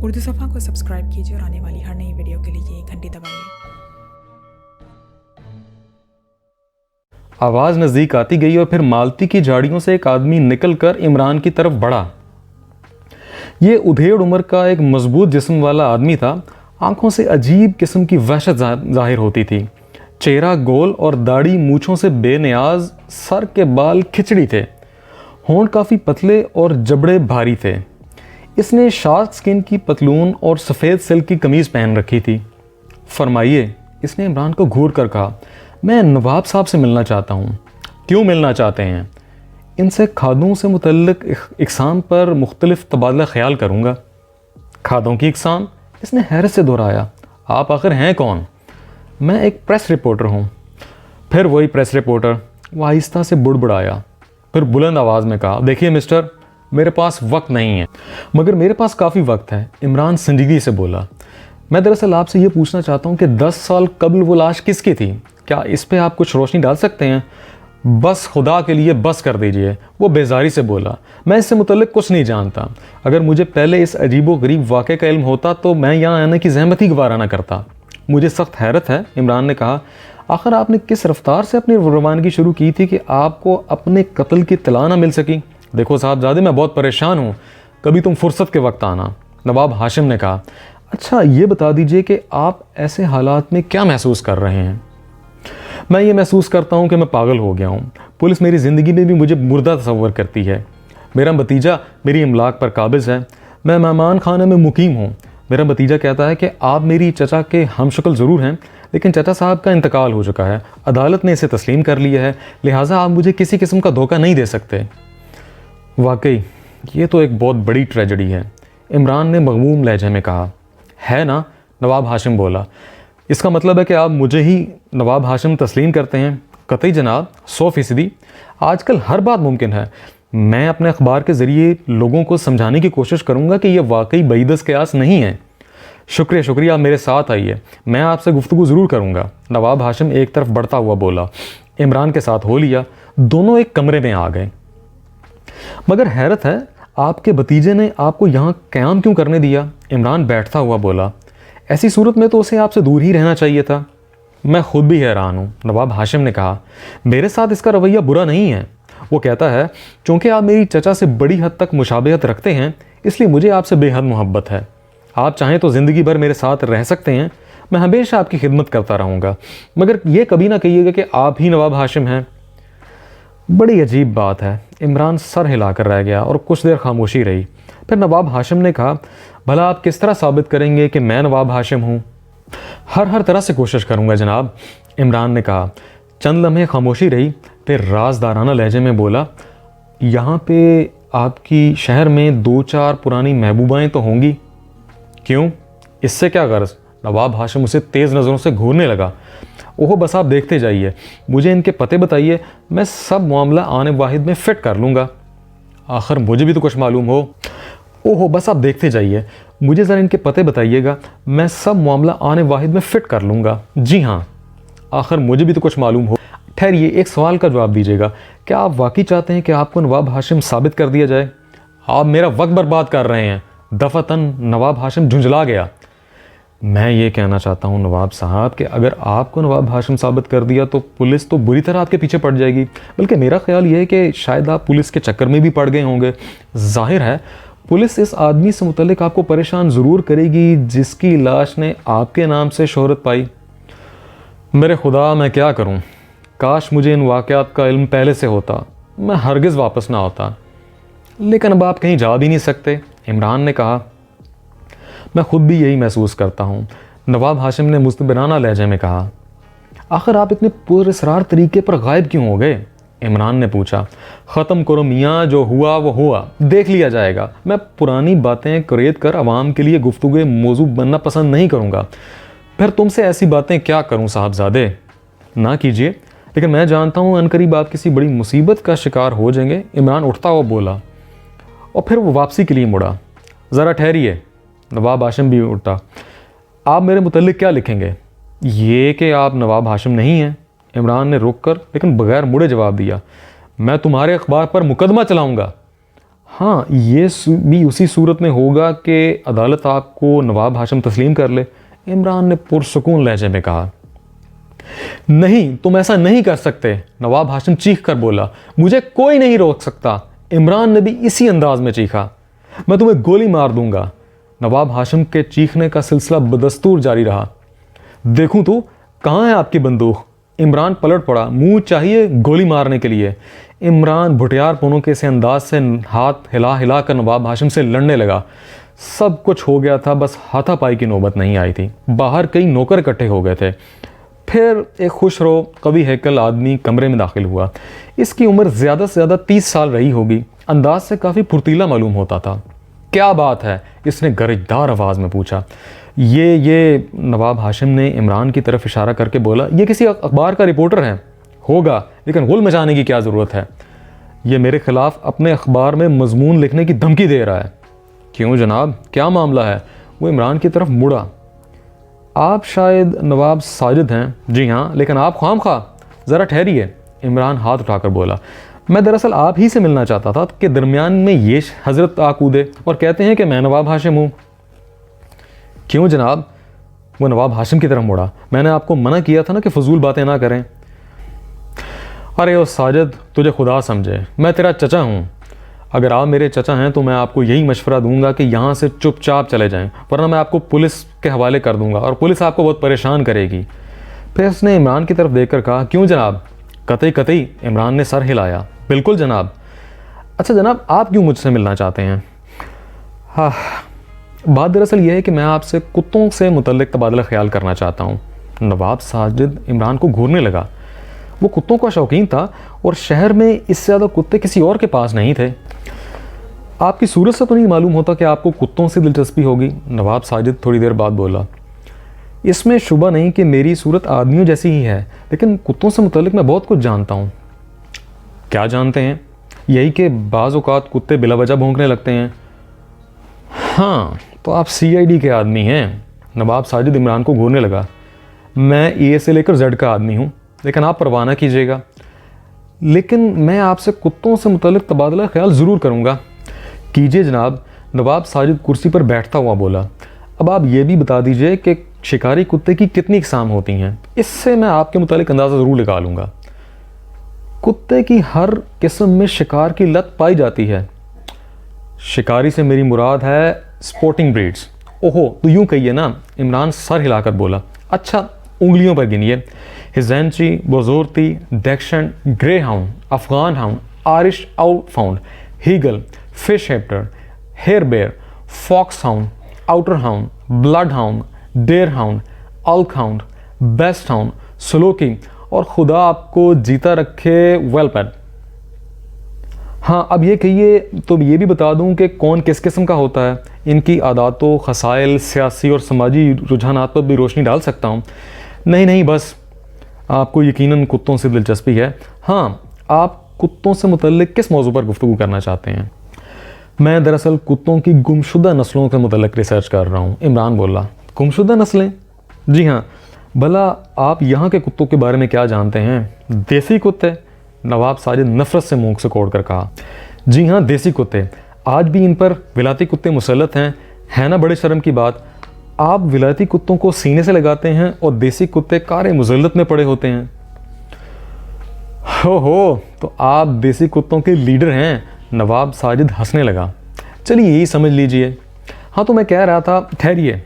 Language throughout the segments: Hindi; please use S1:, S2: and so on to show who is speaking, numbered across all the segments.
S1: उर्दू सफ़ा को सब्सक्राइब कीजिए और आने वाली हर नई वीडियो के लिए घंटी दबाइए।
S2: आवाज़ नज़दीक आती गई और फिर मालती की झाड़ियों से एक आदमी निकलकर इमरान की तरफ बढ़ा। ये उधेड़ उम्र का एक मजबूत जिस्म वाला आदमी था। आंखों से अजीब किस्म की वहशत जाहिर होती थी। चेहरा गोल और दाढ़ी मूछों से बेनियाज, सर के बाल खिचड़ी थे, होंठ काफ़ी पतले और जबड़े भारी थे। इसने शार्क स्किन की पतलून और सफ़ेद सिल्क की कमीज़ पहन रखी थी। फरमाइए, इसने इमरान को घूर कर कहा। मैं नवाब साहब से मिलना चाहता हूँ। क्यों मिलना चाहते हैं? इनसे खादों से मुतल्लिक इकसाम पर मुख्तलिफ तबादला ख्याल करूँगा। खादों की इकसाम? इसने हैरत से दोहराया। आप आखिर हैं कौन? मैं एक प्रेस रिपोर्टर हूँ। फिर वही प्रेस रिपोर्टर। वो आहिस्ता से बुड़बुड़ाया, फिर बुलंद आवाज़ में कहा, देखिए मिस्टर, मेरे पास वक्त नहीं है। मगर मेरे पास काफ़ी वक्त है, इमरान संजीदगी से बोला। मैं दरअसल आपसे ये पूछना चाहता हूँ कि 10 साल कबल वो लाश किसकी थी? क्या इस पे आप कुछ रोशनी डाल सकते हैं? बस खुदा के लिए बस कर दीजिए, वो बेजारी से बोला। मैं इससे मुतल्लिक कुछ नहीं जानता। अगर मुझे पहले इस अजीबो गरीब वाक़े का इल्म होता तो मैं यहाँ आने की ज़हमत ही गवारा ना करता। मुझे सख्त हैरत है, इमरान ने कहा। आखिर आपने किस रफ्तार से अपनी रवानगी शुरू की थी कि आपको अपने कत्ल की इत्तला ना मिल सकी? देखो साहबजादे, मैं बहुत परेशान हूँ, कभी तुम फुर्सत के वक्त आना। नवाब हाशिम ने कहा। अच्छा ये बता दीजिए कि आप ऐसे हालात में क्या महसूस कर रहे हैं? मैं ये महसूस करता हूँ कि मैं पागल हो गया हूँ। पुलिस मेरी ज़िंदगी में भी मुझे मुर्दा तस्वर करती है। मेरा भतीजा मेरी इमलाक पर काबिज़ है। मैं मेहमान खाने में मुकीम हूँ। मेरा भतीजा कहता है कि आप मेरी चचा के हमशक्ल ज़रूर हैं, लेकिन चचा साहब का इंतकाल हो चुका है। अदालत ने इसे तस्लीम कर लिया है, लिहाजा आप मुझे किसी किस्म का धोखा नहीं दे सकते। वाकई ये तो एक बहुत बड़ी ट्रेजेडी है, इमरान ने मगमूम लहजे में कहा। है ना? नवाब हाशिम बोला। इसका मतलब है कि आप मुझे ही नवाब हाशिम तस्लीम करते हैं? कतई जनाब, 100%। आजकल हर बात मुमकिन है। मैं अपने अखबार के ज़रिए लोगों को समझाने की कोशिश करूँगा कि यह वाकई बईदस क़यास नहीं है। शुक्रिया, आप मेरे साथ आइए, मैं आपसे गुफ्तगू ज़रूर करूँगा। नवाब हाशिम एक तरफ बढ़ता हुआ बोला। इमरान के साथ हो लिया। दोनों एक कमरे में आ गए। मगर हैरत है, आपके भतीजे ने आपको यहाँ क़याम क्यों करने दिया? इमरान बैठता हुआ बोला। ऐसी सूरत में तो उसे आपसे दूर ही रहना चाहिए था। मैं खुद भी हैरान हूँ, नवाब हाशिम ने कहा। मेरे साथ इसका रवैया बुरा नहीं है। वो कहता है चूँकि आप मेरी चचा से बड़ी हद तक मुशाबहत रखते हैं, इसलिए मुझे आपसे बेहद मोहब्बत है। आप चाहें तो ज़िंदगी भर मेरे साथ रह सकते हैं, मैं हमेशा आपकी खिदमत करता रहूँगा। मगर ये कभी ना कहिएगा कि आप ही नवाब हाशिम हैं। बड़ी अजीब बात है। इमरान सर हिलाकर रह गया और कुछ देर खामोशी रही। फिर नवाब हाशिम ने कहा, भला आप किस तरह साबित करेंगे कि मैं नवाब हाशिम हूँ? हर तरह से कोशिश करूँगा जनाब, इमरान ने कहा। चंद लम्हे खामोशी रही, फिर राजदाराना लहजे में बोला, यहाँ पे आपकी शहर में 2-4 पुरानी महबूबाएँ तो होंगी? क्यों, इससे क्या गर्ज? नवाब हाशिम उसे तेज़ नज़रों से घूरने लगा। ओहो बस आप देखते जाइए, मुझे इनके पते बताइए, मैं सब मामला आने वाहिद में फ़िट कर लूँगा। आखिर मुझे भी तो कुछ मालूम हो। ओहो बस आप देखते जाइए, मुझे ज़रा इनके पते बताइएगा, मैं सब मामला आने वाहिद में फ़िट कर लूँगा। जी हाँ, आखिर मुझे भी तो कुछ मालूम हो। ठहरिए, एक सवाल का जवाब दीजिएगा, क्या आप वाकई चाहते हैं कि आपको नवाब हाशिम साबित कर दिया जाए? आप मेरा वक्त बर्बाद कर रहे हैं। दफ़तन नवाब हाशिम झुंझला गया। मैं ये कहना चाहता हूँ नवाब साहब कि अगर आपको नवाब हाशिम साबित कर दिया तो पुलिस तो बुरी तरह आपके पीछे पड़ जाएगी। बल्कि मेरा ख्याल ये है कि शायद आप पुलिस के चक्कर में भी पड़ गए होंगे। जाहिर है पुलिस इस आदमी से मुतल्लिक आपको परेशान ज़रूर करेगी जिसकी लाश ने आपके नाम से शोहरत पाई। मेरे खुदा, मैं क्या करूँ? काश मुझे इन वाक़यात का इल्म पहले से होता, मैं हरगिज़ वापस ना होता। लेकिन अब आप कहीं जा भी नहीं सकते, इमरान ने कहा। मैं खुद भी यही महसूस करता हूँ, नवाब हाशिम ने मुस्तबराना लहजे में कहा। आखिर आप इतने पुरअसरार तरीके पर गायब क्यों हो गए? इमरान ने पूछा। ख़त्म करो मियाँ, जो हुआ वो हुआ, देख लिया जाएगा। मैं पुरानी बातें कुरेद कर आवाम के लिए गुफ्तगू मौजू बनना पसंद नहीं करूँगा। फिर तुमसे ऐसी बातें क्या करूँ साहबजादे? ना कीजिए, लेकिन मैं जानता हूँ अनकरीब आप किसी बड़ी मुसीबत का शिकार हो जाएंगे। इमरान उठता हुआ बोला और फिर वो वापसी के लिए मुड़ा। ज़रा ठहरिए, नवाब हाशिम भी उठा। आप मेरे मुतल्लिक क्या लिखेंगे? ये कि आप नवाब हाशिम नहीं हैं। इमरान ने रुक कर लेकिन बगैर मुड़े जवाब दिया। मैं तुम्हारे अखबार पर मुकदमा चलाऊंगा। हाँ, ये भी उसी सूरत में होगा कि अदालत आपको नवाब हाशिम तस्लीम कर ले। इमरान ने पुरसुकून लहजे में कहा। नहीं, तुम ऐसा नहीं कर सकते, नवाब हाशिम चीख कर बोला। मुझे कोई नहीं रोक सकता। इमरान ने भी इसी अंदाज में चीखा। मैं तुम्हें गोली मार दूंगा। नवाब हाशिम के चीखने का सिलसिला बदस्तूर जारी रहा। देखूं तो कहाँ है आपकी बंदूक? इमरान पलट पड़ा, मुंह चाहिए गोली मारने के लिए। इमरान भुटियारपनों के से अंदाज से हाथ हिला हिला कर नवाब हाशिम से लड़ने लगा। सब कुछ हो गया था, बस हाथापाई की नौबत नहीं आई थी। बाहर कई नौकर इकट्ठे हो गए थे। फिर एक खुश रो कवि हैकल आदमी कमरे में दाखिल हुआ। इसकी उम्र ज़्यादा से ज़्यादा 30 साल रही होगी। अंदाज से काफ़ी फुर्तीला मालूम होता था। क्या बात है? इसने गरजदार आवाज़ में पूछा। ये नवाब हाशिम ने इमरान की तरफ इशारा करके बोला, ये किसी अखबार का रिपोर्टर है। होगा, लेकिन गुल मचाने की क्या ज़रूरत है? ये मेरे ख़िलाफ़ अपने अखबार में मजमून लिखने की धमकी दे रहा है। क्यों जनाब, क्या मामला है? वो इमरान की तरफ मुड़ा। आप शायद नवाब साजिद हैं। जी हाँ, लेकिन आप खामखा। ज़रा ठहरिए। इमरान हाथ उठाकर बोला, मैं दरअसल आप ही से मिलना चाहता था कि दरमियान में ये हज़रत आ कूदे और कहते हैं कि मैं नवाब हाशिम हूँ। क्यों जनाब? वो नवाब हाशिम की तरफ मुड़ा। मैंने आपको मना किया था ना कि फजूल बातें ना करें। अरे ओ साजिद, तुझे खुदा समझे, मैं तेरा चचा हूँ। अगर आप मेरे चचा हैं तो मैं आपको यही मशवरा दूंगा कि यहाँ से चुपचाप चले जाएं, वरना मैं आपको पुलिस के हवाले कर दूंगा और पुलिस आपको बहुत परेशान करेगी। फिर उसने इमरान की तरफ देखकर कहा, क्यों जनाब? कतई कतई। इमरान ने सर हिलाया। बिल्कुल जनाब। अच्छा जनाब, आप क्यों मुझसे मिलना चाहते हैं? हाँ, बात दरअसल यह है कि मैं आपसे कुत्तों से मुतल्लिक तबादला ख्याल करना चाहता हूँ। नवाब साजिद इमरान को घूरने लगा। वो कुत्तों का शौकीन था और शहर में इससे ज़्यादा कुत्ते किसी और के पास नहीं थे। आपकी सूरत से तो नहीं मालूम होता कि आपको कुत्तों से दिलचस्पी होगी। नवाब साजिद थोड़ी देर बाद बोला, इसमें शुबा नहीं कि मेरी सूरत आदमियों जैसी ही है, लेकिन कुत्तों से मुतल्लिक मैं बहुत कुछ जानता हूँ। क्या जानते हैं? यही कि बाज़ औक़ात कुत्ते बिला वजह भौंकने लगते हैं। हाँ, तो आप CID के आदमी हैं। नवाब साजिद इमरान को घूरने लगा। मैं A से लेकर Z का आदमी हूँ, लेकिन आप परवाह ना कीजिएगा। लेकिन मैं आपसे कुत्तों से मुतल्लिक तबादला ख्याल ज़रूर करूँगा। कीजिए जनाब। नवाब साजिद कुर्सी पर बैठता हुआ बोला। अब आप ये भी बता दीजिए कि शिकारी कुत्ते की कितनी इकसाम होती हैं, इससे मैं आपके मुतालिक अंदाज़ा ज़रूर लगा लूँगा। कुत्ते की हर किस्म में शिकार की लत पाई जाती है। शिकारी से मेरी मुराद है स्पोर्टिंग ब्रीड्स। ओहो, तो यूँ कहिए ना। इमरान सर हिलाकर बोला। अच्छा, उंगलियों पर गिनिए। हिज़ैंची, बोजोरती, dachshund, greyhound, Afghan hound, Irish आउट फाउंड, हीगल, फिश हेप्टर, हेयर बेयर, foxhound, otterhound, bloodhound, deerhound, elkhound, basset hound, saluki और खुदा आपको जीता रखे वेलपेड। हाँ, अब ये कहिए तो ये भी बता दूं कि कौन किस किस्म का होता है। इनकी आदातों, खसाइल, सियासी और समाजी रुझानात पर भी रोशनी डाल सकता हूँ। नहीं, बस आपको यकीनन कुत्तों से दिलचस्पी है। हाँ, आप कुत्तों से मुतल्लिक किस मौजू पर गुफ्तगू करना चाहते हैं? मैं दरअसल कुत्तों की गुमशुदा नस्लों के मुतल्लिक रिसर्च कर रहा हूँ। इमरान बोला। गुमशुदा नस्लें? जी हाँ। भला आप यहाँ के कुत्तों के बारे में क्या जानते हैं? देसी कुत्ते? नवाब साजिद नफरत से मुंह से कोड़ कर कहा। जी हाँ, देसी कुत्ते। आज भी इन पर विलायती कुत्ते मुसल्लत हैं। है ना बड़े शर्म की बात? आप विलायती कुत्तों को सीने से लगाते हैं और देसी कुत्ते कारे मुजल्लत में पड़े होते हैं। हो, तो आप देसी कुत्तों के लीडर हैं। नवाब साजिद हंसने लगा। चलिए यही समझ लीजिए। हाँ, तो मैं कह रहा था, ठहरिए,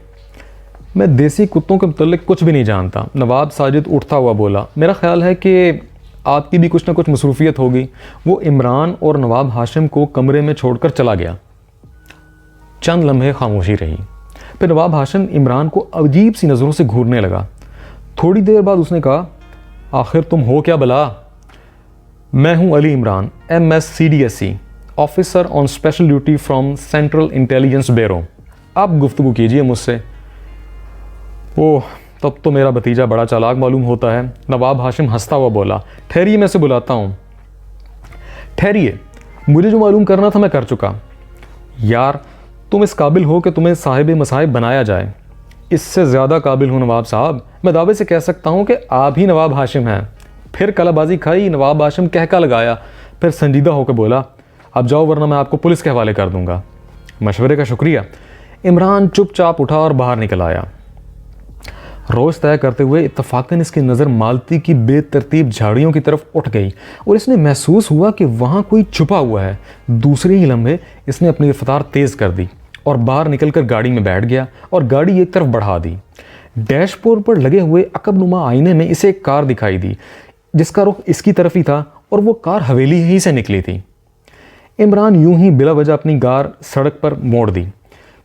S2: मैं देसी कुत्तों के मुतल्लिक कुछ भी नहीं जानता। नवाब साजिद उठता हुआ बोला। मेरा ख्याल है कि आपकी भी कुछ ना कुछ मसरूफियत होगी। वो इमरान और नवाब हाशिम को कमरे में छोड़कर चला गया। चंद लम्हे खामोशी रही। फिर नवाब हाशिम इमरान को अजीब सी नज़रों से घूरने लगा। थोड़ी देर बाद उसने कहा, आखिर तुम हो क्या भला? मैं हूँ Ali Imran, MS CDSE, officer on special duty from central intelligence bureau. आप गुफ्तगू कीजिए मुझसे। ओह, तब तो मेरा भतीजा बड़ा चालाक मालूम होता है। नवाब हाशिम हंसता हुआ बोला। ठहरिए, मैं से बुलाता हूँ। ठहरिए, मुझे जो मालूम करना था मैं कर चुका। यार, तुम इस काबिल हो कि तुम्हें साहिब मसाहिब बनाया जाए। इससे ज़्यादा काबिल हूँ नवाब साहब। मैं दावे से कह सकता हूँ कि आप ही नवाब हाशिम हैं। फिर कलाबाजी खाई। नवाब हाशिम कहका लगाया, फिर संजीदा होकर बोला, अब जाओ वरना मैं आपको पुलिस के हवाले कर दूंगा। मशवरे का शुक्रिया। इमरान चुपचाप उठा और बाहर निकल आया। रोज तय करते हुए इत्तफाकन इसकी नज़र मालती की बेतरतीब झाड़ियों की तरफ उठ गई और इसने महसूस हुआ कि वहाँ कोई छुपा हुआ है। दूसरे ही लम्हे इसने अपनी रफ्तार तेज़ कर दी और बाहर निकलकर गाड़ी में बैठ गया और गाड़ी एक तरफ बढ़ा दी। डैशबोर्ड पर लगे हुए अकबनुमा आईने में इसे एक कार दिखाई दी जिसका रुख इसकी तरफ ही था और वो कार हवेली ही से निकली थी। इमरान यूं ही बिला वजह अपनी कार सड़क पर मोड़ दी।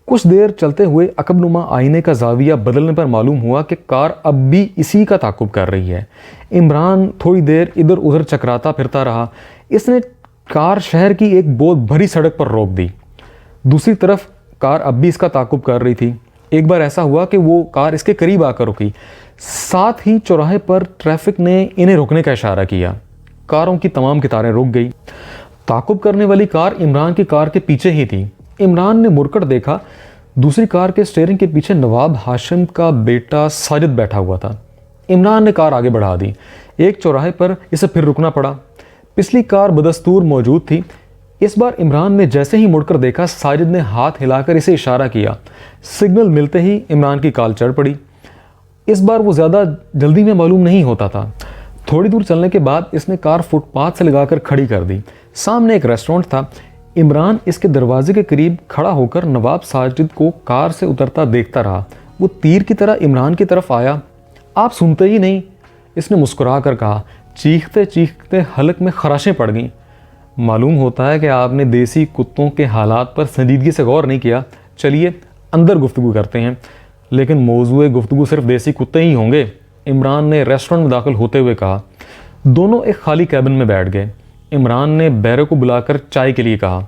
S2: कुछ देर चलते हुए अकबनुमा आईने का जाविया बदलने पर मालूम हुआ कि कार अब भी इसी का ताकुब कर रही है। इमरान थोड़ी देर इधर उधर चकराता फिरता रहा। इसने कार शहर की एक बहुत भरी सड़क पर रोक दी। दूसरी तरफ कार अब भी इसका ताकुब कर रही थी। एक बार ऐसा हुआ कि वो कार इसके करीब आकर रुकी। साथ ही चौराहे पर ट्रैफिक ने इन्हें रोकने का इशारा किया। कारों की तमाम कतारें रुक गई। ताकुब करने वाली कार इमरान की कार के पीछे ही थी। इमरान ने मुड़कर देखा, दूसरी कार के स्टीयरिंग के पीछे नवाब हाशिम का बेटा साजिद बैठा हुआ था। इमरान ने कार आगे बढ़ा दी। एक चौराहे पर इसे फिर रुकना पड़ा। पिछली कार बदस्तूर मौजूद थी। इस बार इमरान ने जैसे ही मुड़कर देखा, साजिद ने हाथ हिलाकर इसे इशारा किया। सिग्नल मिलते ही इमरान की कार चढ़ पड़ी। इस बार वो ज़्यादा जल्दी में मालूम नहीं होता था। थोड़ी दूर चलने के बाद इसने कार फुटपाथ से लगाकर खड़ी कर दी। सामने एक रेस्टोरेंट था। इमरान इसके दरवाजे के करीब खड़ा होकर नवाब साजिद को कार से उतरता देखता रहा। वो तीर की तरह इमरान की तरफ आया। आप सुनते ही नहीं, इसने मुस्कुरा कर कहा। चीखते चीखते हलक में खराशें पड़ गईं। मालूम होता है कि आपने देसी कुत्तों के हालात पर संजीदगी से गौर नहीं किया। चलिए अंदर गुफ्तगू करते हैं। लेकिन मौजूए गुफ्तगू सिर्फ देसी कुत्ते ही होंगे, इमरान ने रेस्टोरेंट में दाखिल होते हुए कहा। दोनों एक खाली कैबिन में बैठ गए। इमरान ने बैरे को बुलाकर चाय के लिए कहा।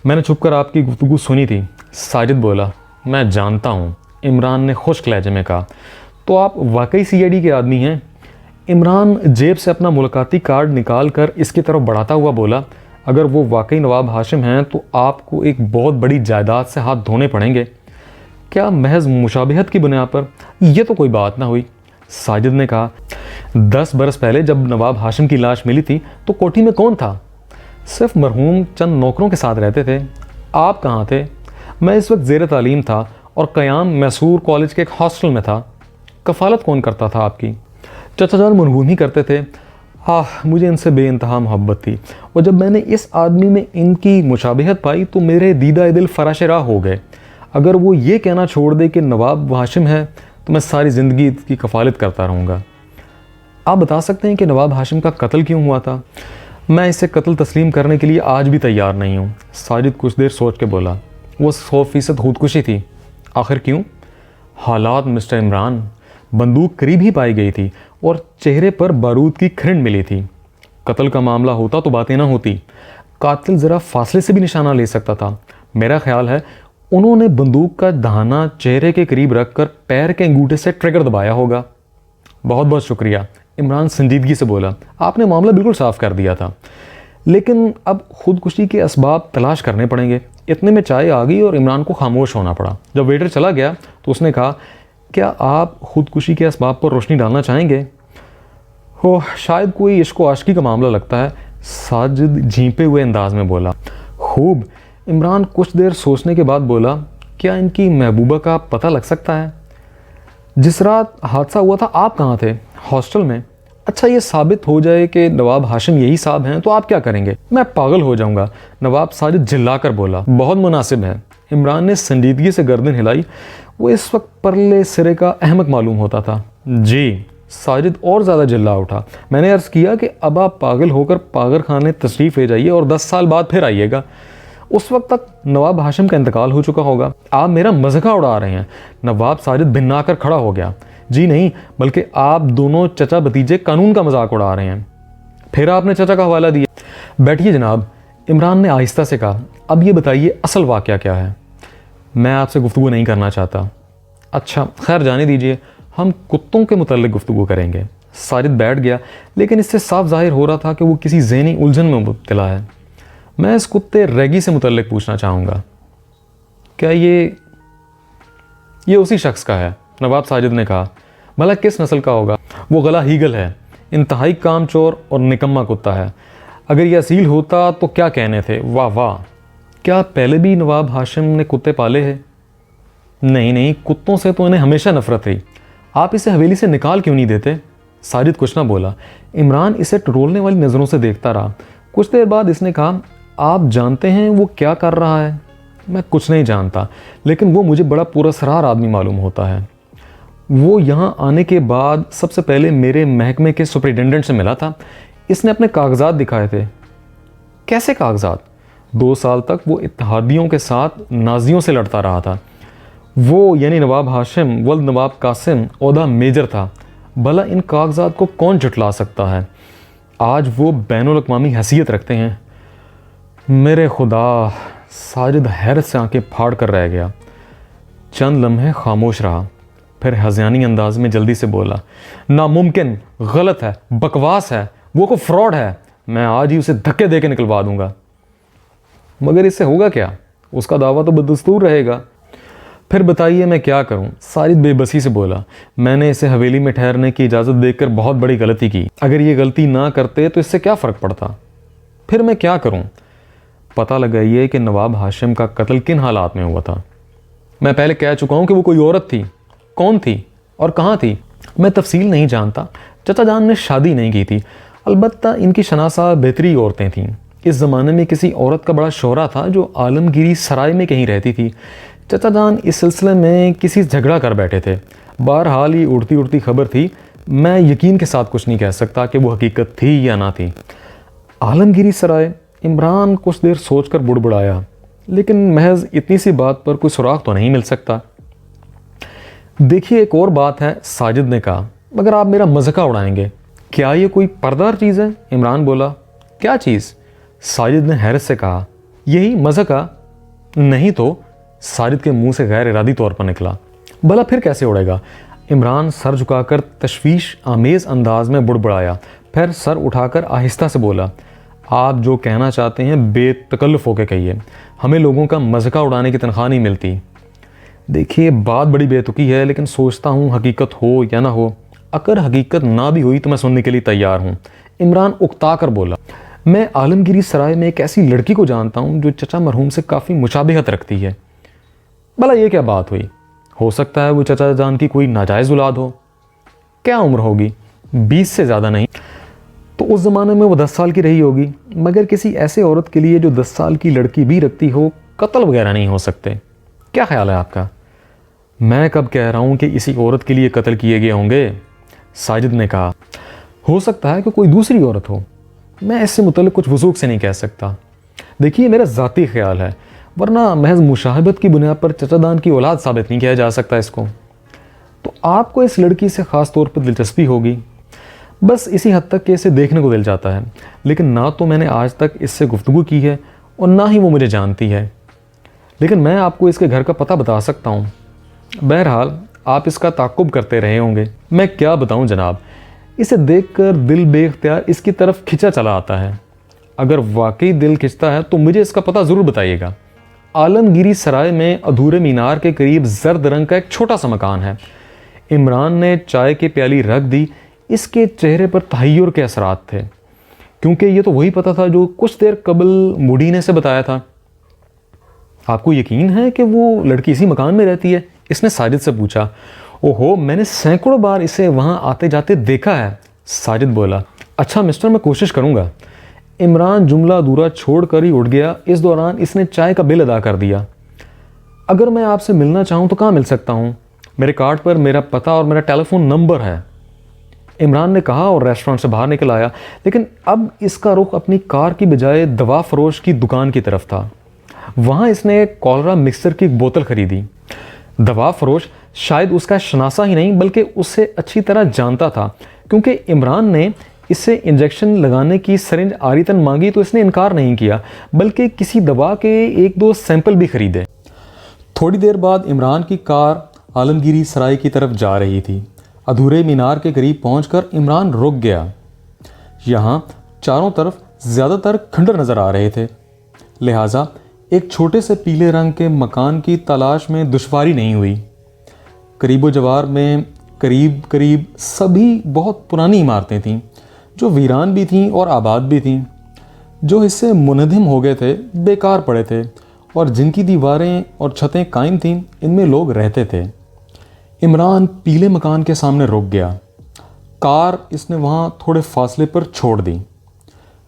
S2: मैंने छुपकर आपकी गुफ्तगू सुनी थी, साजिद बोला। मैं जानता हूँ, इमरान ने खुश्क लहजे में कहा। तो आप वाकई सीआईडी के आदमी हैं? इमरान जेब से अपना मुलाकाती कार्ड निकाल कर इसकी तरफ बढ़ाता हुआ बोला। अगर वो वाकई नवाब हाशिम हैं तो आपको एक बहुत बड़ी जायदाद से हाथ धोने पड़ेंगे। क्या महज मुशाबिहत की बुनियाद पर? यह तो कोई बात ना हुई, साजिद ने कहा। 10 बरस पहले जब नवाब हाशिम की लाश मिली थी तो कोठी में कौन था? सिर्फ मरहूम चंद नौकरों के साथ रहते थे। आप कहाँ थे? मैं इस वक्त ज़ेर तालीम था और क़याम मैसूर कॉलेज के एक हॉस्टल में था। कफ़ालत कौन करता था आपकी? चाचा जान मरहूम ही करते थे। हाँ, मुझे इनसे बेइंतहा मोहब्बत थी और जब मैंने इस आदमी में इनकी मुशाबिहत पाई तो मेरे दीदा दिल फराश राह हो गए। अगर वो ये कहना छोड़ दे कि नवाब हाशिम है तो मैं सारी ज़िंदगी इसकी कफ़ालत करता रहूँगा। आप बता सकते हैं कि नवाब हाशिम का कत्ल क्यों हुआ था? मैं इसे कत्ल तस्लीम करने के लिए आज भी तैयार नहीं हूँ, साजिद कुछ देर सोच के बोला। वो 100% खुदकुशी थी। आखिर क्यों? हालात मिस्टर इमरान। बंदूक करीब ही पाई गई थी और चेहरे पर बारूद की खिरंड मिली थी। कत्ल का मामला होता तो बातें ना होती। कातिल ज़रा फासले से भी निशाना ले सकता था। मेरा ख्याल है उन्होंने बंदूक का दहाना चेहरे के करीब रखकर पैर के अंगूठे से ट्रिगर दबाया होगा। बहुत बहुत शुक्रिया, इमरान संजीदगी से बोला। आपने मामला बिल्कुल साफ कर दिया था, लेकिन अब खुदकुशी के असबाब तलाश करने पड़ेंगे। इतने में चाय आ गई और इमरान को खामोश होना पड़ा। जब वेटर चला गया तो उसने कहा, क्या आप खुदकुशी के असबाब पर रोशनी डालना चाहेंगे? हो, शायद कोई इश्क व आशिकी का मामला लगता है, साजिद झींपे हुए अंदाज में बोला। खूब, इमरान कुछ देर सोचने के बाद बोला। क्या इनकी महबूबा का पता लग सकता है? जिस रात हादसा हुआ था आप कहाँ थे? हॉस्टल में। अच्छा, ये साबित हो जाए कि नवाब हाशिम यही साहब हैं तो आप क्या करेंगे? मैं पागल हो जाऊंगा, नवाब साजिद चिल्लाकर बोला। बहुत मुनासिब है, इमरान ने संजीदगी से गर्दन हिलाई। वो इस वक्त परले सिरे का अहमक मालूम होता था। जी, साजिद और ज़्यादा चिल्ला उठा। मैंने अर्ज़ किया कि अब आप पागल होकर पागल खाने तशरीफ़ ले जाइए और 10 साल बाद फिर आइएगा। उस वक्त तक नवाब हाशिम का इंतकाल हो चुका होगा। आप मेरा मज़ाक उड़ा रहे हैं। नवाब साजिद भिन्ना कर खड़ा हो गया। जी नहीं, बल्कि आप दोनों चचा भतीजे कानून का मजाक उड़ा रहे हैं। फिर आपने चचा का हवाला दिया। बैठिए जनाब, इमरान ने आहिस्ता से कहा। अब ये बताइए असल वाक़या क्या है? मैं आपसे गुफ्तगू नहीं करना चाहता। अच्छा, खैर जाने दीजिए, हम कुत्तों के मुतल्लिक गुफ्तगू करेंगे। साजिद बैठ गया, लेकिन इससे साफ जाहिर हो रहा था कि वो किसी ज़हनी उलझन में मुब्तला है। मैं इस कुत्ते रेगी से मुतल्लिक पूछना चाहूँगा। क्या ये उसी शख्स का है? नवाब साजिद ने कहा। भला किस नस्ल का होगा? वो गला हीगल है, इंतहाई कामचोर और निकम्मा कुत्ता है। अगर ये असील होता तो क्या कहने थे। वाह वाह। क्या पहले भी नवाब हाशिम ने कुत्ते पाले हैं? नहीं नहीं, कुत्तों से तो इन्हें हमेशा नफरत रही। आप इसे हवेली से निकाल क्यों नहीं देते? साजिद कुछ ना बोला। इमरान इसे टटोलने वाली नज़रों से देखता रहा। कुछ देर बाद इसने कहा, आप जानते हैं वो क्या कर रहा है? मैं कुछ नहीं जानता, लेकिन वो मुझे बड़ा पुरस्कार आदमी मालूम होता है। वो यहाँ आने के बाद सबसे पहले मेरे महकमे के सुपरिटेंडेंट से मिला था। इसने अपने कागजात दिखाए थे। कैसे कागजात? 2 साल तक वो इत्तेहादियों के साथ नाजियों से लड़ता रहा था। वो यानी नवाब हाशिम वल्द नवाब कासिम ओहदा मेजर था। भला इन कागजात को कौन झुटला सकता है? आज वो बैनुल अक़वामी हैसियत रखते हैं। मेरे खुदा, साजिद हैरत से आंखें फाड़ कर रह गया। चंद लम्हे खामोश रहा, फिर हज़यानी अंदाज में जल्दी से बोला, नामुमकिन, गलत है, बकवास है, वो को फ्रॉड है। मैं आज ही उसे धक्के दे के निकलवा दूंगा। मगर इससे होगा क्या? उसका दावा तो बदस्तूर रहेगा। फिर बताइए मैं क्या करूं? साजिद बेबसी से बोला, मैंने इसे हवेली में ठहरने की इजाज़त देकर बहुत बड़ी गलती की। अगर ये गलती ना करते तो इससे क्या फ़र्क पड़ता? फिर मैं क्या करूं? पता लगाइए कि नवाब हाशिम का कत्ल किन हालात में हुआ था। मैं पहले कह चुका हूं कि वो कोई औरत थी। कौन थी और कहाँ थी? मैं तफसील नहीं जानता। चचा जान ने शादी नहीं की थी, अलबत्ता इनकी शनासा बेहतरी औरतें थीं। इस ज़माने में किसी औरत का बड़ा शोहरा था जो आलमगीरी सराय में कहीं रहती थी। चचा जान इस सिलसिले में किसी झगड़ा कर बैठे थे। बहरहाल ये उड़ती उड़ती खबर थी। मैं यकीन के साथ कुछ नहीं कह सकता कि वो हकीकत थी या ना थी। आलमगीरी सराय? इमरान कुछ देर सोचकर बुड़बुड़ाया, लेकिन महज इतनी सी बात पर कोई सुराग तो नहीं मिल सकता। देखिए एक और बात है, साजिद ने कहा, मगर आप मेरा मज़ाक उड़ाएंगे। क्या ये कोई पर्दार चीज़ है? इमरान बोला। क्या चीज़? साजिद ने हैरत से कहा। यही मज़ाक? नहीं तो, साजिद के मुंह से गैर इरादी तौर पर निकला। भला फिर कैसे उड़ेगा? इमरान सर झुकाकर तशवीश आमेज़ अंदाज में बुड़बुड़ाया, फिर सर उठाकर आहिस्ता से बोला, आप जो कहना चाहते हैं बेतकल्लुफ़ होकर कहिए। हमें लोगों का मज़ाक उड़ाने की तनख्वाह नहीं मिलती। देखिए बात बड़ी बेतुकी है, लेकिन सोचता हूँ हकीकत हो या ना हो। अगर हकीकत ना भी हुई तो मैं सुनने के लिए तैयार हूँ। इमरान उकता कर बोला, मैं आलमगीरी सराय में एक ऐसी लड़की को जानता हूँ जो चचा मरहूम से काफ़ी मुशाबिहत रखती है। भला ये क्या बात हुई? हो सकता है वो चचा जान की कोई नाजायज़ औलाद हो। क्या उम्र होगी? 20 से ज़्यादा नहीं। तो उस ज़माने में वो 10 साल की रही होगी। मगर किसी ऐसे औरत के लिए जो 10 साल की लड़की भी रखती हो, कत्ल वगैरह नहीं हो सकते। क्या ख्याल है आपका? मैं कब कह रहा हूँ कि इसी औरत के लिए कत्ल किए गए होंगे? साजिद ने कहा। हो सकता है कि कोई दूसरी औरत हो। मैं इससे मुतल्लिक़ कुछ वसूख से नहीं कह सकता। देखिए मेरा ज़ाती ख्याल है, वरना महज मुशाहबत की बुनियाद पर चचादान की औलाद साबित नहीं किया जा सकता इसको। तो आपको इस लड़की से ख़ास तौर पर दिलचस्पी होगी, बस इसी हद तक कि इसे देखने को दिल जाता है। लेकिन ना तो मैंने आज तक इससे गुफ्तगू की है और ना ही वो मुझे जानती है। लेकिन मैं आपको इसके घर का पता बता सकता हूँ। बहरहाल आप इसका ताक़ुब करते रहे होंगे। मैं क्या बताऊँ जनाब, इसे देखकर दिल बेख्तियार इसकी तरफ खिंचा चला आता है। अगर वाकई दिल खिंचता है तो मुझे इसका पता ज़रूर बताइएगा। आलमगीरी सराय में अधूरे मीनार के करीब जर्द रंग का एक छोटा सा मकान है। इमरान ने चाय की प्याली रख दी। इसके चेहरे पर तहय्युर के असरात थे, क्योंकि ये तो वही पता था जो कुछ देर कबल मुडीने से बताया था। आपको यकीन है कि वो लड़की इसी मकान में रहती है? इसने साजिद से पूछा। ओहो, मैंने सैकड़ों बार इसे वहाँ आते जाते देखा है, साजिद बोला। अच्छा मिस्टर, मैं कोशिश करूँगा। इमरान जुमला अधूरा छोड़कर ही उठ गया। इस दौरान इसने चाय का बिल अदा कर दिया। अगर मैं आपसे मिलना चाहूँ तो कहाँ मिल सकता हूँ? मेरे कार्ड पर मेरा पता और मेरा टेलीफोन नंबर है, इमरान ने कहा और रेस्टोरेंट से बाहर निकल आया। लेकिन अब इसका रुख अपनी कार की बजाय दवा फरोश की दुकान की तरफ था। वहाँ इसने कॉलरा मिक्सर की एक बोतल खरीदी। दवा फरोश शायद उसका शनासा ही नहीं बल्कि उससे अच्छी तरह जानता था, क्योंकि इमरान ने इससे इंजेक्शन लगाने की सरिंज आरीतन मांगी तो इसने इनकार नहीं किया, बल्कि किसी दवा के 1-2 सैंपल भी खरीदे। थोड़ी देर बाद इमरान की कार आलमगीरी सराय की तरफ जा रही थी। अधूरे मीनार के करीब पहुंचकर इमरान रुक गया। यहाँ चारों तरफ ज़्यादातर खंडर नज़र आ रहे थे, लिहाजा एक छोटे से पीले रंग के मकान की तलाश में दुश्वारी नहीं हुई। करीबो जवार में करीब करीब सभी बहुत पुरानी इमारतें थीं, जो वीरान भी थीं और आबाद भी थीं। जो हिस्से मुनहदिम हो गए थे, बेकार पड़े थे और जिनकी दीवारें और छतें कायम थीं, इनमें लोग रहते थे। इमरान पीले मकान के सामने रुक गया। कार इसने वहाँ थोड़े फासले पर छोड़ दी।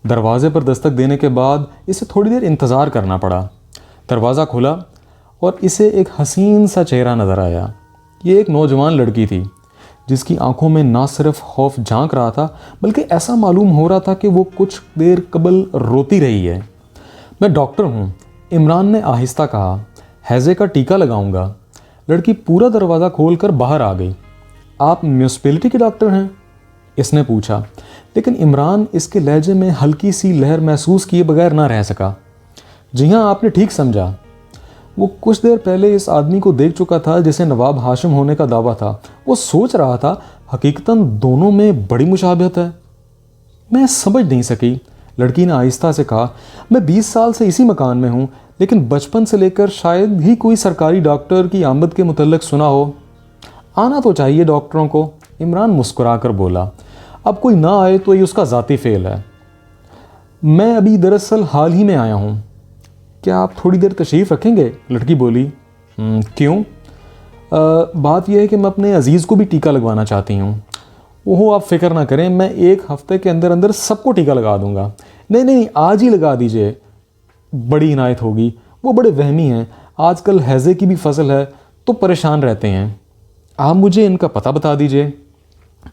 S2: दरवाजे पर दस्तक देने के बाद इसे थोड़ी देर इंतज़ार करना पड़ा। दरवाज़ा खुला और इसे एक हसीन सा चेहरा नज़र आया। ये एक नौजवान लड़की थी जिसकी आंखों में ना सिर्फ खौफ झांक रहा था, बल्कि ऐसा मालूम हो रहा था कि वो कुछ देर कबल रोती रही है। मैं डॉक्टर हूँ, इमरान ने आहिस्ता कहा। हैज़े का टीका लगाऊंगा। लड़की पूरा दरवाज़ा खोलकर बाहर आ गई। आप म्यूनिसिपैलिटी के डॉक्टर हैं? इसने पूछा, लेकिन इमरान इसके लहजे में हल्की सी लहर महसूस किए बगैर ना रह सका। जी हाँ, आपने ठीक समझा। वो कुछ देर पहले इस आदमी को देख चुका था जिसे नवाब हाशिम होने का दावा था। वो सोच रहा था, हकीकतन दोनों में बड़ी मुशाबहत है। मैं समझ नहीं सकी, लड़की ने आहिस्ता से कहा। मैं 20 साल से इसी मकान में हूँ, लेकिन बचपन से लेकर शायद ही कोई सरकारी डॉक्टर की आमद के मुतल्लिक सुना हो। आना तो चाहिए डॉक्टरों को, इमरान मुस्कुरा कर बोला। अब कोई ना आए तो ये उसका ज़ाती फेल है। मैं अभी दरअसल हाल ही में आया हूँ। क्या आप थोड़ी देर तशरीफ़ रखेंगे? लड़की बोली। क्यों? बात यह है कि मैं अपने अजीज़ को भी टीका लगवाना चाहती हूँ। ओहो, आप फ़िक्र ना करें, मैं 1 हफ़्ते के अंदर अंदर सबको टीका लगा दूँगा। नहीं, आज ही लगा दीजिए, बड़ी इनायत होगी। वो बड़े वहमी हैं, आजकल हैज़े की भी फसल है तो परेशान रहते हैं। आप मुझे इनका पता बता दीजिए,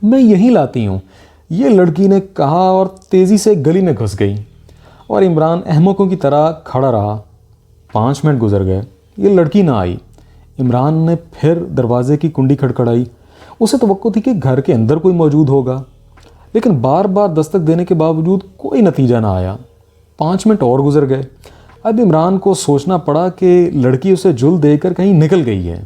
S2: मैं यहीं लाती हूँ, ये लड़की ने कहा और तेज़ी से गली में घुस गई और इमरान अहमकों की तरह खड़ा रहा। 5 मिनट गुजर गए, ये लड़की ना आई। इमरान ने फिर दरवाजे की कुंडी खड़खड़ाई। उसे तवक्को थी कि घर के अंदर कोई मौजूद होगा, लेकिन बार बार दस्तक देने के बावजूद कोई नतीजा ना आया। 5 मिनट और गुजर गए। अब इमरान को सोचना पड़ा कि लड़की उसे जुल देकर कहीं निकल गई है।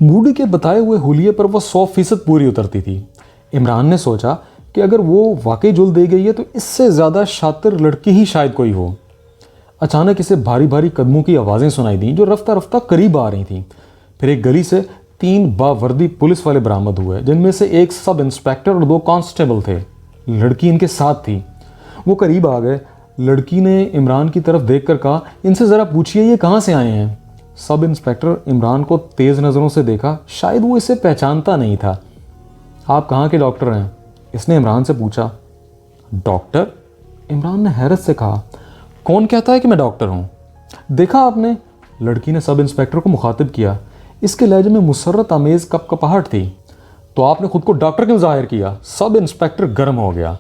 S2: मूडी के बताए हुए हुलिये पर वह 100% पूरी उतरती थी। इमरान ने सोचा कि अगर वो वाकई जुल दे गई है तो इससे ज़्यादा शातिर लड़की ही शायद कोई हो। अचानक इसे भारी भारी कदमों की आवाज़ें सुनाई दी जो रफ्ता रफ्ता करीब आ रही थीं। फिर एक गली से 3 बावर्दी पुलिस वाले बरामद हुए, जिनमें से एक सब इंस्पेक्टर और 2 कांस्टेबल थे। लड़की इनके साथ थी। वो करीब आ गए। लड़की ने इमरान की तरफ देखकर कहा, इनसे ज़रा पूछिए ये कहाँ से आए हैं। सब इंस्पेक्टर इमरान को तेज़ नज़रों से देखा, शायद वो इसे पहचानता नहीं था। आप कहाँ के डॉक्टर हैं? इसने इमरान से पूछा। डॉक्टर? इमरान ने हैरत से कहा। कौन कहता है कि मैं डॉक्टर हूँ? देखा आपने? लड़की ने सब इंस्पेक्टर को मुखातिब किया। इसके लहजे में मुसर्रत आमेज़ कपकपाहट थी। तो आपने खुद को डॉक्टर क्यों जाहिर किया? सब इंस्पेक्टर गर्म हो गया।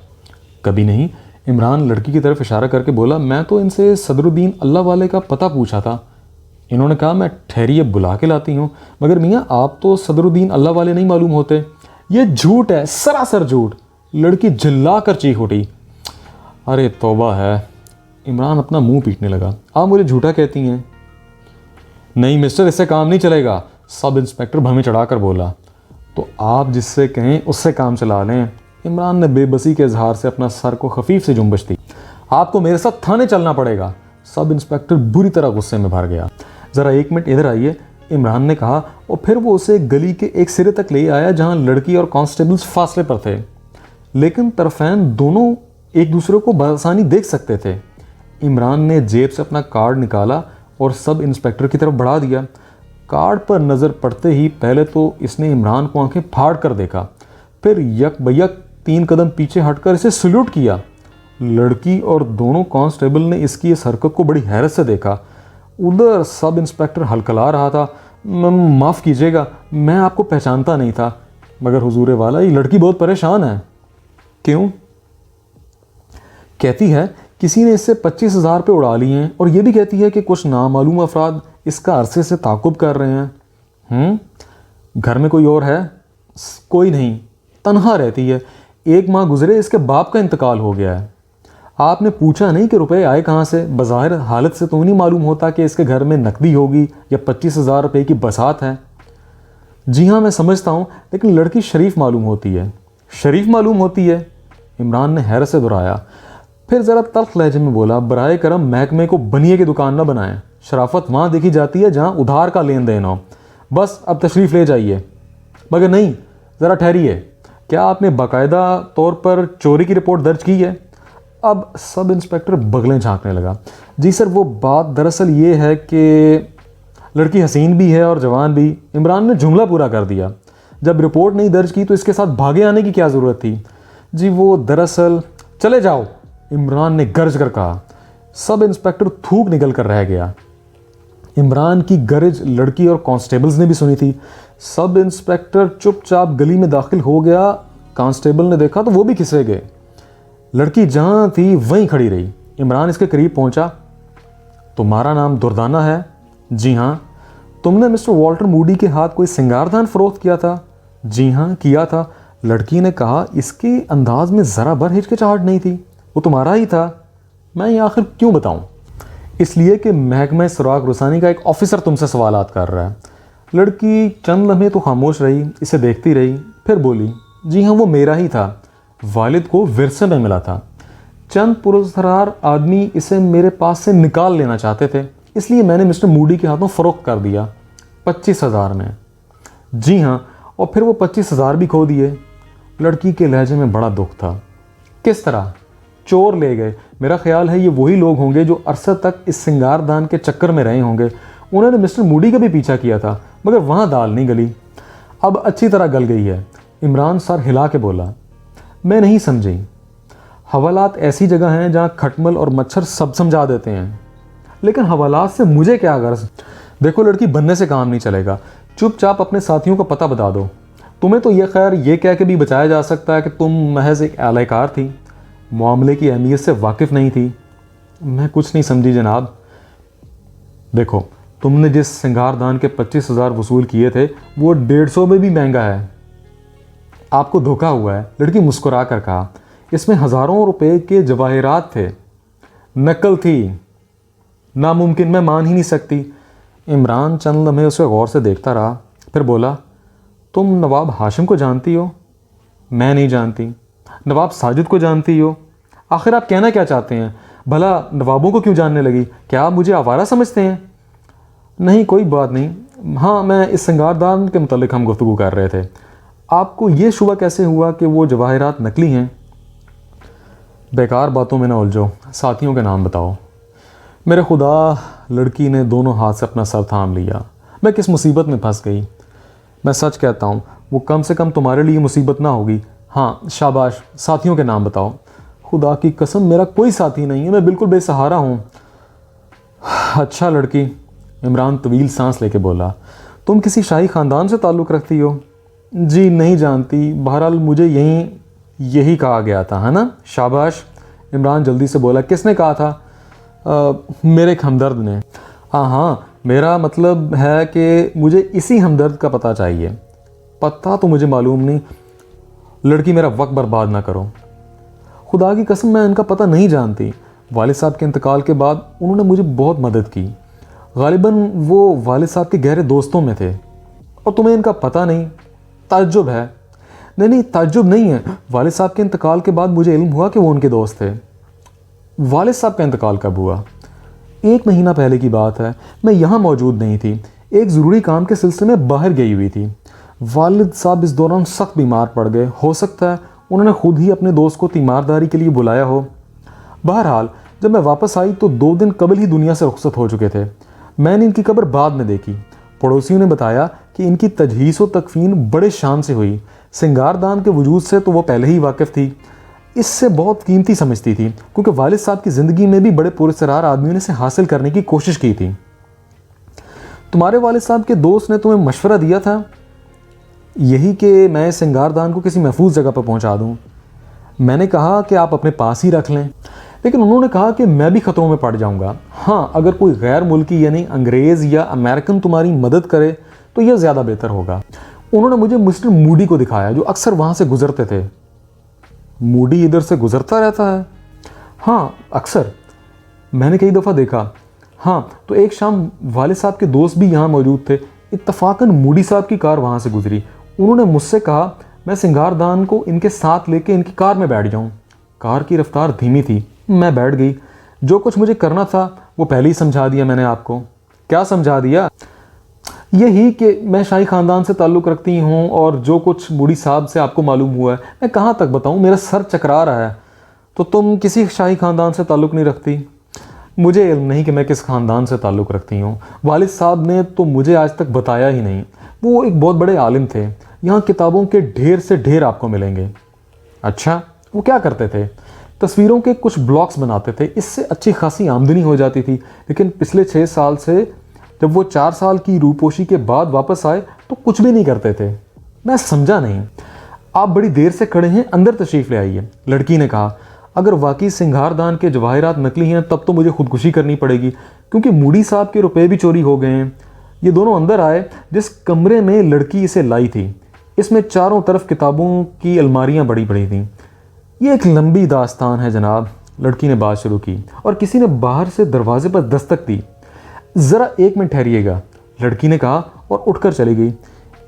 S2: कभी नहीं, इमरान लड़की की तरफ इशारा करके बोला। मैं तो इनसे सदरुद्दीन अल्लाह वाले का पता पूछा था। इन्होंने कहा मैं ठहरिए बुला के लाती हूँ। मगर मियाँ, आप तो सदरुद्दीन अल्लाह वाले नहीं मालूम होते। ये झूठ है, सरासर झूठ। लड़की चिल्ला कर चीख उठी। अरे तौबा है। इमरान अपना मुंह पीटने लगा। आप मुझे झूठा कहती हैं? नहीं मिस्टर, इससे काम नहीं चलेगा, सब इंस्पेक्टर भर में चढ़ाकर बोला। तो आप जिससे कहें उससे काम चला लें। इमरान ने बेबसी के इजहार से अपना सर को खफीफ से जुम्बश दी। आपको मेरे साथ थाने चलना पड़ेगा। सब इंस्पेक्टर बुरी तरह गुस्से में भर गया। ज़रा 1 मिनट इधर आइए, इमरान ने कहा, और फिर वो उसे गली के एक सिरे तक ले आया जहां लड़की और कांस्टेबल्स फासले पर थे, लेकिन तरफैन दोनों एक दूसरे को बआसानी देख सकते थे। इमरान ने जेब से अपना कार्ड निकाला और सब इंस्पेक्टर की तरफ बढ़ा दिया। कार्ड पर नज़र पड़ते ही पहले तो इसने इमरान को आंखें फाड़ कर देखा, फिर यक बयक 3 कदम पीछे हटकर इसे सल्यूट किया। लड़की और दोनों कांस्टेबल ने इसकी इस हरकत को बड़ी हैरत से देखा। उधर सब इंस्पेक्टर हलकला रहा था। माफ़ कीजिएगा, मैं आपको पहचानता नहीं था, मगर हुजूर वाला ये लड़की बहुत परेशान है। क्यों? कहती है किसी ने इससे 25,000 रुपये उड़ा लिए हैं और ये भी कहती है कि कुछ नामालूम अफराद इसका अरसे से ताकुब कर रहे हैं। घर में कोई और है? कोई नहीं, तन्हा रहती है। 1 माह गुजरे इसके बाप का इंतकाल हो गया है। आपने पूछा नहीं कि रुपए आए कहाँ से? बज़ाहिर हालत से तो नहीं मालूम होता कि इसके घर में नकदी होगी या 25,000 रुपये की बसात है। जी हाँ, मैं समझता हूँ, लेकिन लड़की शरीफ मालूम होती है। शरीफ मालूम होती है? इमरान ने हैरत से दोहराया। फिर ज़रा तल्ख लहजे में बोला, बराए करम महकमे को बनिए की दुकान ना बनाएं। शराफत वहाँ देखी जाती है जहाँ उधार का लेन देन हो। बस अब तशरीफ़ ले जाइए। मगर नहीं, ज़रा ठहरिए, क्या आपने बाकायदा तौर पर चोरी की रिपोर्ट दर्ज की है? अब सब इंस्पेक्टर बगलें झांकने लगा। जी सर, वो बात दरअसल ये है कि लड़की हसीन भी है और जवान भी। इमरान ने जुमला पूरा कर दिया। जब रिपोर्ट नहीं दर्ज की तो इसके साथ भागे आने की क्या ज़रूरत थी? जी वो दरअसल। चले जाओ, इमरान ने गर्ज कर कहा। सब इंस्पेक्टर थूक निकल कर रह गया। इमरान की गरज लड़की और कांस्टेबल्स ने भी सुनी थी। सब इंस्पेक्टर चुपचाप गली में दाखिल हो गया। कांस्टेबल ने देखा तो वो भी खिसरे गए। लड़की जहां थी वहीं खड़ी रही। इमरान इसके करीब पहुंचा। तुम्हारा नाम दुर्दाना है? जी हाँ। तुमने मिस्टर वॉल्टर मूडी के हाथ कोई सिंगारदान फरोख्त किया था? जी हाँ, किया था। लड़की ने कहा। इसके अंदाज में ज़रा भर हिचकिचाहट नहीं थी। वो तुम्हारा ही था। मैं ये आखिर क्यों बताऊं? इसलिए कि महकमा सुराग रुसानी का एक ऑफिसर तुमसे सवालात कर रहा है। लड़की चंद लम्हे तो खामोश रही, इसे देखती रही, फिर बोली, जी हाँ वो मेरा ही था। वालिद को विरसे में मिला था। चंद पुरस्कार आदमी इसे मेरे पास से निकाल लेना चाहते थे, इसलिए मैंने मिस्टर मूडी के हाथों फ़रोख्त कर दिया 25,000 में। जी हाँ, और फिर वो 25,000 भी खो दिए। लड़की के लहजे में बड़ा दुख था। किस तरह? चोर ले गए। मेरा ख्याल है ये वही लोग होंगे जो अरसे तक इस सिंगारदान के चक्कर में रहे होंगे। उन्होंने मिस्टर मूडी का भी पीछा किया था, मगर वहाँ दाल नहीं गली। अब अच्छी तरह गल गई है। इमरान सर हिला के बोला। मैं नहीं समझी। हवालात ऐसी जगह हैं जहाँ खटमल और मच्छर सब समझा देते हैं, लेकिन हवालात से मुझे क्या गर्ज? देखो लड़की, बनने से काम नहीं चलेगा। चुपचाप अपने साथियों का पता बता दो। तुम्हें तो ये खैर ये कह के भी बचाया जा सकता है कि तुम महज एक एहलकार थी, मामले की अहमियत से वाकिफ़ नहीं थी। मैं कुछ नहीं समझी जनाब। देखो, तुमने जिस सिंगारदान के 25,000 वसूल किए थे वो 150 में भी महंगा है। आपको धोखा हुआ है। लड़की मुस्कुरा कर कहा। इसमें हज़ारों रुपए के जवाहिरात थे। नकल थी। नामुमकिन, मैं मान ही नहीं सकती। इमरान चंद लम्हे उसे गौर से देखता रहा, फिर बोला, तुम नवाब हाशिम को जानती हो? मैं नहीं जानती। नवाब साजिद को जानती हो? आखिर आप कहना क्या चाहते हैं? भला नवाबों को क्यों जानने लगी? क्या आप मुझे आवारा समझते हैं? नहीं, कोई बात नहीं। हाँ, मैं इस सिंगारदान के मुतालिक हम गुफ्तगू कर रहे थे। आपको ये शुबा कैसे हुआ कि वो जवाहिरात नकली हैं? बेकार बातों में ना उलझो, साथियों के नाम बताओ। मेरे खुदा, लड़की ने दोनों हाथ से अपना सर थाम लिया। मैं किस मुसीबत में फंस गई। मैं सच कहता हूँ, वो कम से कम तुम्हारे लिए मुसीबत ना होगी। हाँ शाबाश, साथियों के नाम बताओ। खुदा की कसम, मेरा कोई साथी नहीं है, मैं बिल्कुल बेसहारा हूँ। अच्छा लड़की, इमरान तवील सांस लेके बोला, तुम किसी शाही ख़ानदान से ताल्लुक़ रखती हो? जी नहीं जानती, बहरहाल मुझे यही कहा गया था, है ना? शाबाश। इमरान जल्दी से बोला, किसने कहा था? मेरे एक हमदर्द ने। हाँ, मेरा मतलब है कि मुझे इसी हमदर्द का पता चाहिए। पता तो मुझे मालूम नहीं। लड़की, मेरा वक्त बर्बाद ना करो। खुदा की कसम, मैं इनका पता नहीं जानती। वालिद साहब के इंतकाल के बाद उन्होंने मुझे बहुत मदद की। गालिबन वो वालिद साहब के गहरे दोस्तों में थे, और तुम्हें इनका पता नहीं? ताज्जुब है। नहीं, ताज्जुब नहीं है। वालिद साहब के इंतकाल के बाद मुझे इल्म हुआ कि वो उनके दोस्त थे। वालिद साहब का इंतकाल कब हुआ? 1 महीना पहले की बात है। मैं यहाँ मौजूद नहीं थी, एक ज़रूरी काम के सिलसिले में बाहर गई हुई थी। वालिद साहब इस दौरान सख्त बीमार पड़ गए। हो सकता है उन्होंने खुद ही अपने दोस्त को तीमारदारी के लिए बुलाया हो। बहरहाल जब मैं वापस आई तो 2 दिन कबल ही दुनिया से रुखसत हो चुके थे। मैंने इनकी कब्र बाद में देखी। पड़ोसियों ने बताया कि इनकी तजहीज़ व तकफीन बड़े शान से हुई। सिंगारदान के वजूद से तो वो पहले ही वाकिफ़ थी। इससे बहुत कीमती समझती थी, क्योंकि वालिद साहब की ज़िंदगी में भी बड़े पुरस्कार आदमियों ने इसे हासिल करने की कोशिश की थी। तुम्हारे वालिद साहब के दोस्त ने तुम्हें मशवरा दिया था यही कि मैं सिंगारदान को किसी महफूज जगह पर पहुंचा दूं। मैंने कहा कि आप अपने पास ही रख लें, लेकिन उन्होंने कहा कि मैं भी ख़तरों में पड़ जाऊंगा। हाँ, अगर कोई गैर मुल्की यानी अंग्रेज़ या अमेरिकन तुम्हारी मदद करे तो यह ज़्यादा बेहतर होगा। उन्होंने मुझे मिस्टर मूडी को दिखाया, जो अक्सर वहाँ से गुजरते थे। मूडी इधर से गुजरता रहता है? हाँ, अक्सर। मैंने कई दफ़ा देखा। हाँ, तो एक शाम वालिद साहब के दोस्त भी यहाँ मौजूद थे। इत्तफाकन मूडी साहब की कार वहाँ से गुजरी। उन्होंने मुझसे कहा मैं सिंगारदान को इनके साथ लेके इनकी कार में बैठ जाऊँ। कार की रफ्तार धीमी थी। मैं बैठ गई। जो कुछ मुझे करना था वो पहले ही समझा दिया मैंने आपको। क्या समझा दिया? यही कि मैं शाही ख़ानदान से ताल्लुक़ रखती हूँ, और जो कुछ मूडी साहब से आपको मालूम हुआ है मैं कहाँ तक बताऊँ, मेरा सर चकरा रहा है। तो तुम किसी शाही ख़ानदान से ताल्लुक़ नहीं रखती? मुझे इल्म नहीं कि मैं किस ख़ानदान से ताल्लुक़ रखती हूँ। वालिद साहब ने तो मुझे आज तक बताया ही नहीं। वो एक बहुत बड़े आलिम थे। यहाँ किताबों के ढेर से ढेर आपको मिलेंगे। अच्छा, वो क्या करते थे? तस्वीरों के कुछ ब्लॉक्स बनाते थे। इससे अच्छी खासी आमदनी हो जाती थी। लेकिन पिछले 6 साल से जब वो 4 साल की रूपोशी के बाद वापस आए तो कुछ भी नहीं करते थे। मैं समझा नहीं। आप बड़ी देर से खड़े हैं, अंदर तशरीफ़ ले आइए। लड़की ने कहा, अगर वाकई सिंगारदान के जवाहरात नकली हैं तब तो मुझे खुदकुशी करनी पड़ेगी, क्योंकि मूडी साहब के रुपए भी चोरी हो गए हैं। ये दोनों अंदर आए जिस कमरे में लड़की इसे लाई थी। इसमें चारों तरफ किताबों की अलमारियां बड़ी बड़ी थीं। ये एक लंबी दास्तान है जनाब, लड़की ने बात शुरू की और किसी ने बाहर से दरवाजे पर दस्तक दी। ज़रा 1 मिनट ठहरिएगा, लड़की ने कहा और उठकर चली गई।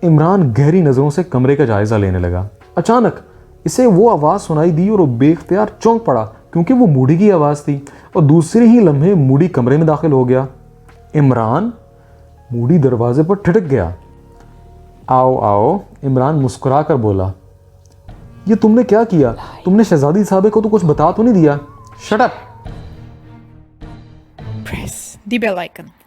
S2: इमरान गहरी नज़रों से कमरे का जायज़ा लेने लगा। अचानक इसे वो आवाज़ सुनाई दी और वो बेख्तियार चौंक पड़ा, क्योंकि वो मूडी की आवाज़ थी और दूसरे ही लम्हे मूडी कमरे में दाखिल हो गया। इमरान? मूडी दरवाजे पर ठिठक गया। आओ आओ, इमरान मुस्कुरा कर बोला। ये तुमने क्या किया? तुमने शहजादी साहब को तो कुछ बता तो नहीं दिया? Shut up.
S1: Press the bell icon.